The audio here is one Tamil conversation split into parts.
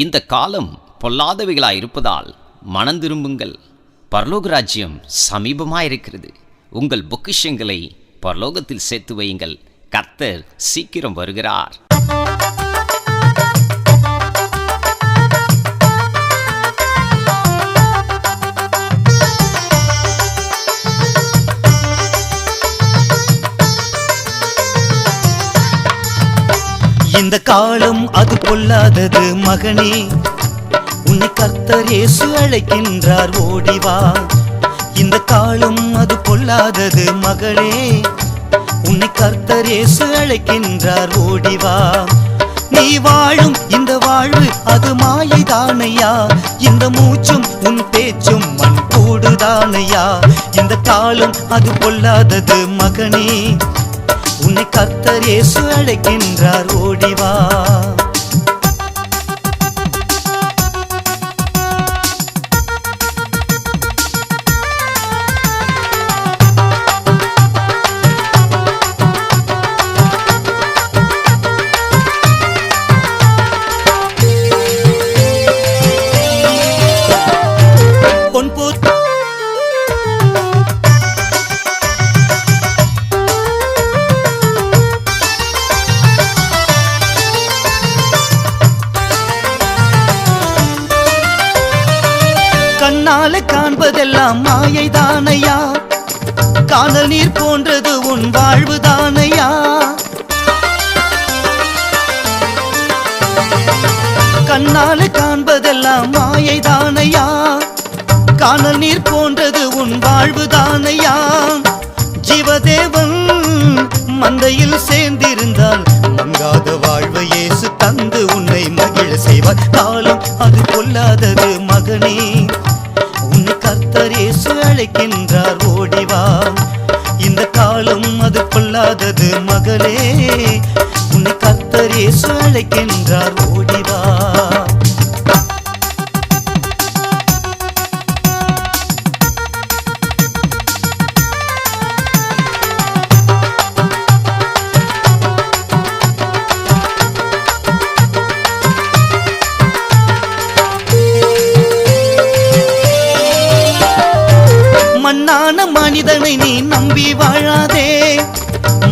இந்த காலம் பொல்லாதவைகளாயிருப்பதால் மனம் திரும்புங்கள், பரலோக ராஜ்யம் சமீபமாயிருக்கிறது. உங்கள் பொக்கிஷங்களை பரலோகத்தில் சேர்த்து வையுங்கள், கர்த்தர் சீக்கிரம் வருகிறார். இந்த காலம் அது பொல்லாதது மகனே, உன்னை கர்த்தர் இயேசு அழைக்கின்றார், ஓடிவா. இந்த காலம் அது பொல்லாதது மகளே, உன்னை கர்த்தர் இயேசு அழைக்கின்றார், ஓடிவா. நீ வாழும் இந்த வாழ்வு அது மாயைதானையா, இந்த மூச்சும் உன் பேச்சும் மண் கூடுதானையா. இந்த காலம் அது பொல்லாதது மகனே, உன்னை கர்த்தர் இயேசு அழைக்கின்றார், ஓடிவா. கண்ணால காண்பதெல்லாம் மாயைதானையா, காணல் நீர் போன்றது உன் வாழ்வுதானையா. கண்ணால காண்பதெல்லாம் மாயைதானையா, காணல் நீர் போன்றது உன் வாழ்வுதானையா. ஜீவதேவன் மந்தையில் சேர்ந்திருந்தால் மங்காத வாழ்வை இயேசு தந்து உன்னை மகிழ செய்வார். காலம் அது பொல்லாதது மகனே, உன்னை கர்த்தர் இயேசு அழைக்கின்றார், ஓடிவா. இந்த காலம் அது பொல்லாதது மகளே, உன்னை கர்த்தர் இயேசு அழைக்கின்றார், ஓடிவா. மண்ணான மனிதனை நீ நம்பி வாழாதே,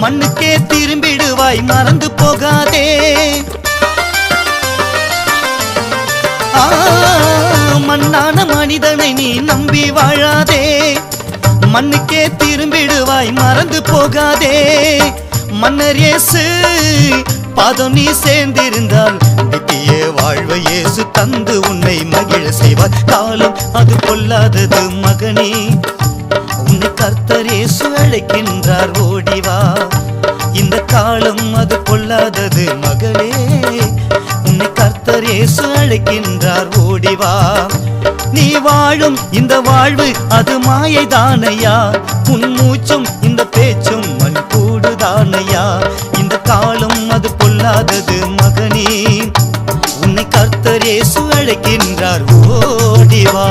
மண்ணுக்கே திரும்பிடுவாய், மறந்து போகாதே. மண்ணான மனிதனை நீ நம்பி வாழாதே, மண்ணுக்கே திரும்பிடுவாய், மறந்து போகாதே. மன்னர் இயேசு பாதம் நீ சேர்ந்திருந்தால் நித்திய வாழ்வை இயேசு தந்து உன்னை மகிழ செய்வார். காலம் அது பொல்லாதது மகனே, உன்னை கர்த்தர் இயேசு அழைக்கின்றார், ஓடிவா. இந்த காலம் அது பொல்லாதது மகளே, உன்னை கர்த்தர் இயேசு அழைக்கின்றார், ஓடிவா. நீ வாழும் இந்த வாழ்வு அது மாயைதானையா, உன் மூச்சும் இந்த பேச்சும் மண் கூடுதானையா. இந்த காலம் அது பொல்லாதது மகனே, உன்னை கர்த்தர் இயேசு அழைக்கின்றார், ஓடிவா.